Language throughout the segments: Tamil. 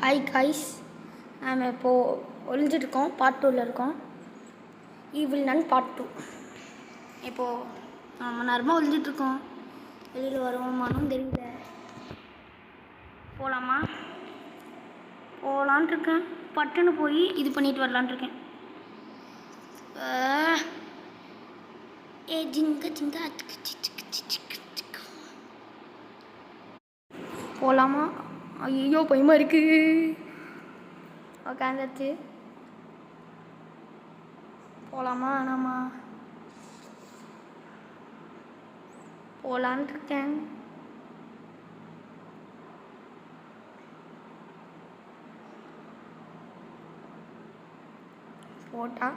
ஹாய் காய்ஸ், நாம் இப்போது ஒழிஞ்சிட்ருக்கோம். பார்ட் 2ல் இருக்கோம். ஈவில் நன் பார்ட் 2. இப்போது நம்ம நேரமாக ஒழிஞ்சிட்ருக்கோம். வெளியில் வருவோமானும் தெரியல. போகலாமா? போகலான்ட்ருக்கேன். பட்டுன்னு போய் இது பண்ணிட்டு வரலான்ட்ருக்கேன். போகலாமா? ஐயோ பயமாக இருக்குது. உக்காந்தாச்சு. போகலாமா வேணாமா? போகலான்ட்டு இருக்கேன். போட்டா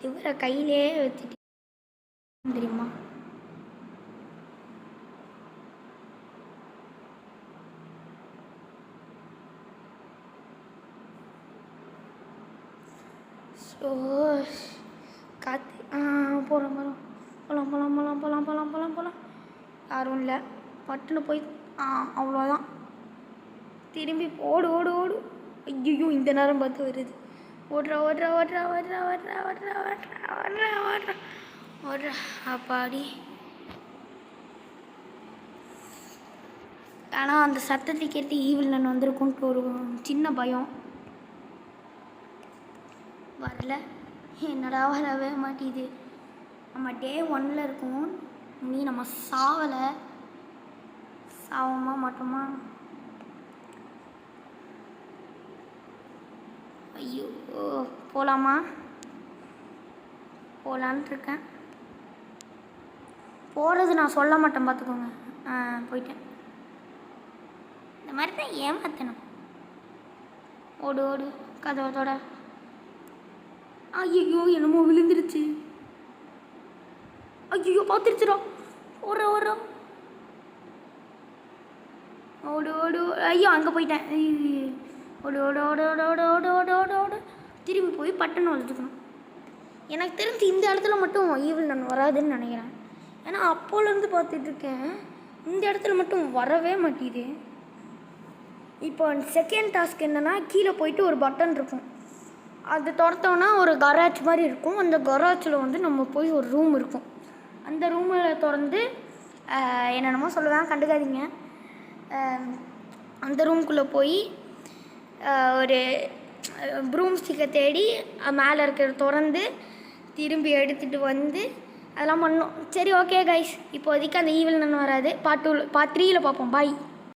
இவரை கையிலே வச்சுட்டு தெரியுமா? ஸோ காற்று போகலாம். யாரும் இல்லை. பட்டுன்னு போய் அவ்வளோதான். திரும்பி ஓடு. ஐயோ இந்த நேரம் பார்த்து வருது. ஓடுறா அப்பாடி. ஆனால் அந்த சத்தத்தை கேட்டு ஈவில் நான் வந்திருக்குன்ட்டு ஒரு சின்ன பயம். வரல. என்னடா வரவே மாட்டேது. நம்ம டே 1ல் இருக்கோம். நீ நம்ம சாவலை. சாவமா மாட்டோமா? ஐயோ போகலாமா? போகலான்ட்டு இருக்கேன். போகிறது நான் சொல்ல மாட்டேன், பார்த்துக்கோங்க. போயிட்டேன். இந்த மாதிரி தான் ஏமாற்றணும். ஓடு கதவத்தோட. ஐயோ என்னமோ விழுந்துருச்சு. ஐயோ பார்த்துருச்சுடா. ஓடுறோம். ஓடு. ஐயோ அங்கே போயிட்டேன். ஓடு. திரும்பி போய் பட்டுன்னு வளர்த்துக்கணும். எனக்கு தெரிஞ்சு இந்த இடத்துல மட்டும் ஈவில் நான் வராதுன்னு நினைக்கிறேன். ஏன்னா அப்போலேருந்து பார்த்துட்ருக்கேன். இந்த இடத்துல மட்டும் வரவே மாட்டேது. இப்போ செகண்ட் டாஸ்க் என்னென்னா, கீழே போயிட்டு ஒரு பட்டன் இருக்கும். அது திறத்தோன்னா ஒரு கராஜ் மாதிரி இருக்கும். அந்த கராஜில் வந்து நம்ம போய் ஒரு ரூம் இருக்கும். அந்த ரூமில் திறந்து என்னென்னமோ சொல்லுவேன், கண்டுக்காதீங்க. அந்த ரூம்குள்ளே போய் ஒரு ப்ரூம் ஸ்டிக்கை தேடி மேலே இருக்கிற திறந்து திரும்பி எடுத்துகிட்டு வந்து அதெல்லாம் பண்ணோம். சரி, ஓகே கைஸ், இப்போதைக்கு அந்த ஈவில் நன் வராது. பார்ட் 3ல் பார்ப்போம். பாய்.